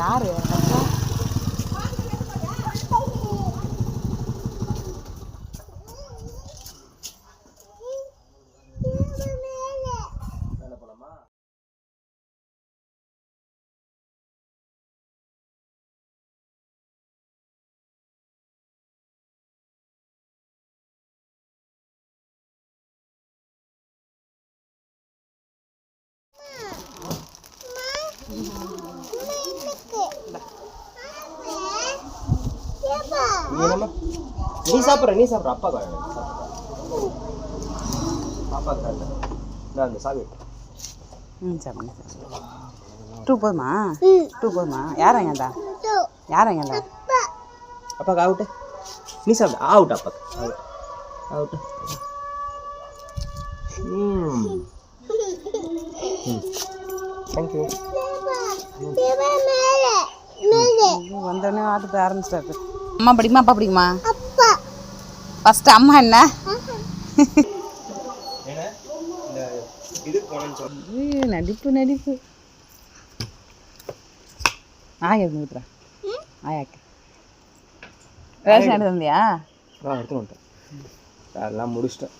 யாரு நீ சாப்பிட்ற அப்பா பாப்பா அந்த சாமி சாப்பிடுங்க. 2 போதுமா? 2 போதுமா? யாரங்கடா அப்பாக்கு அவுட்டு. நீ சாப்பிடு. அவுட் அப்பாக்கு அவுட். தேங்க்யூ. வந்தோடனே ஆட்டுட்டு ஆரம்பிச்சிட்டாரு. அம்மா பிடிக்குமா அப்பா பிடிக்குமா? ஃபஸ்ட்டு அம்மா என்ன நடிப்பு ஆயா ஊத்துறா. ஆயாக்கு ரேஷன் எடுத்து வந்தியா? எடுத்து வந்துட்டேன். அதெல்லாம் முடிச்சிட்டேன்.